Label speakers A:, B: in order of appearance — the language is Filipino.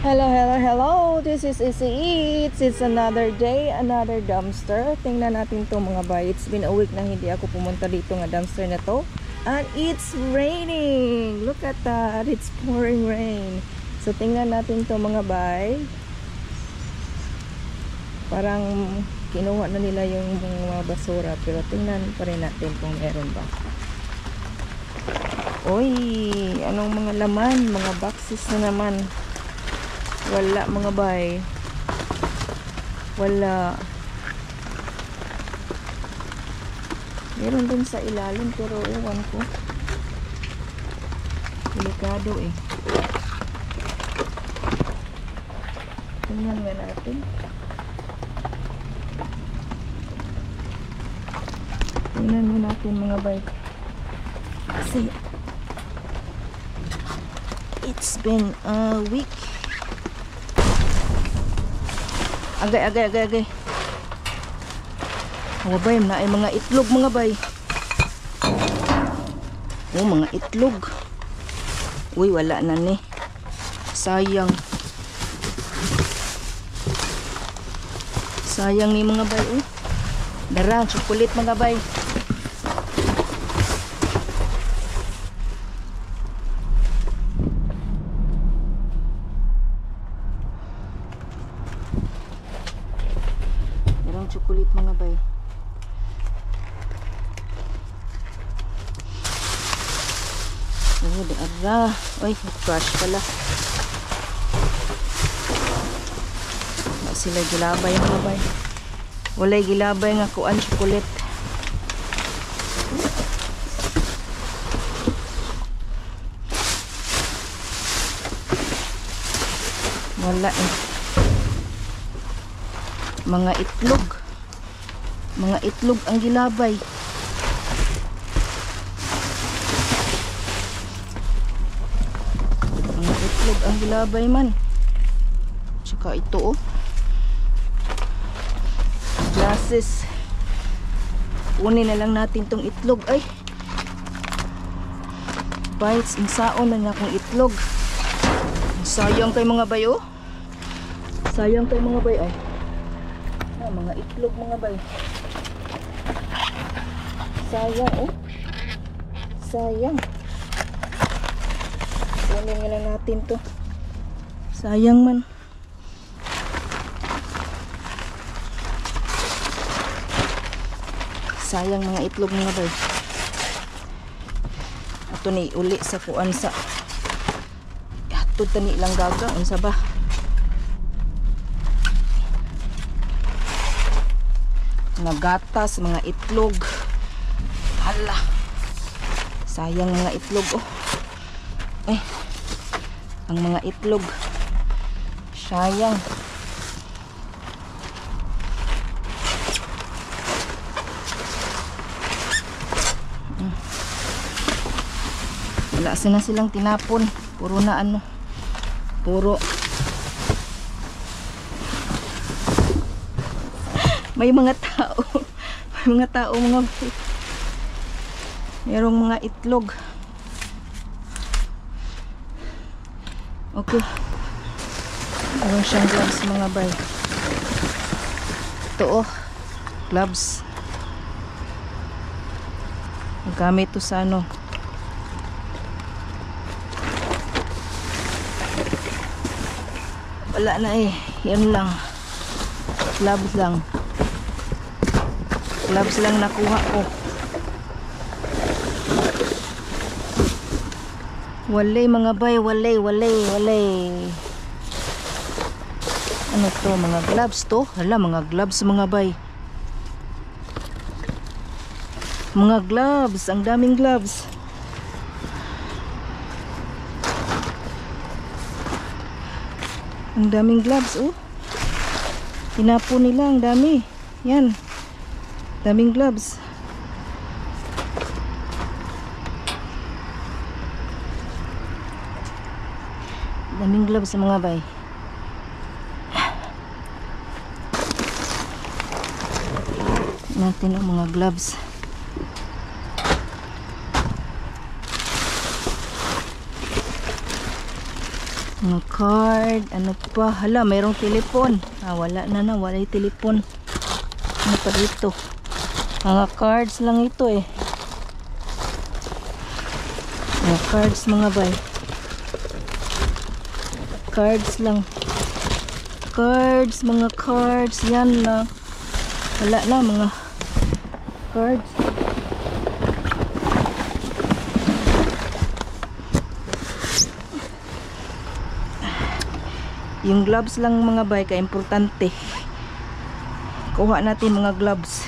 A: Hello, hello, hello. This is Easy Eats. It's another day, another dumpster. Tingnan natin to mga bay. It's been a week na hindi ako pumunta dito nga dumpster na to. And it's raining. Look at that. It's pouring rain. So tingnan natin to mga bay. Parang kinuha na nila yung mga basura. Pero tingnan pa rin natin kung meron ba. Oy, anong mga laman? Mga boxes na naman. Wala mga bay. Wala. Meron din sa ilalim pero ewan ko. Delikado eh. Tingnan nga natin. Tingnan mo natin mga bay. Kasi it's been a week. Agay. Mga bay, na ay mga itlog mga bay. Oh, mga itlog. Uy, wala na ni. Sayang. Sayang ni mga bay. Oh. Dara, chocolate mga bay. Chocolate mga bay. Oh, daara. Oy, crush pala. Wala sila gilabay mga bay. Walay gilabay nga kuan chocolate. Wala eh. Mga itlog. Mga itlog ang gilabay. Mga itlog ang gilabay man. Tsaka ito oh. Glasses. Kunin na lang natin tong itlog. Ay. Bites. Insaon na nga kong itlog. Sayang kay mga bay oh. Sayang kay mga bay ay. Mga itlog mga bay. Sayang oh. Sayang. Kunin nga lang natin to. Sayang man. Sayang mga itlog mga bay. Ato ni uli sa kuan sa ato tani lang gaga unsa ba? Mga gatas, mga itlog. Hala. Sayang mga itlog oh. Eh. Ang mga itlog. Sayang. Wala na silang tinapon. Puro na ano. Puro. May mga tao. May mga tao mga merong mga itlog. Okay. Meron siyang gloves mga bay. Ito oh. Gloves. Gamit to sa ano. Wala na eh. Yan lang. Gloves lang. Gloves lang nakuha ko. Walay mga bay, walay. Ano to, mga gloves to? Hala, mga gloves mga bay. Mga gloves, ang daming gloves. Ang daming gloves oh. Tinapon nila, ang dami. Yan. Daming gloves. Daming gloves sa mga bay. Natin ang mga gloves. Mga card. Ano pa? Hala, mayroong telepon. Wala na. Wala yung telepon. Ano pa dito? Mga cards lang ito eh. Mga cards mga bay. Cards lang. Cards, mga cards. Yan lang. Wala na mga cards. Yung gloves lang mga bay, ka importante. Kuha natin mga gloves.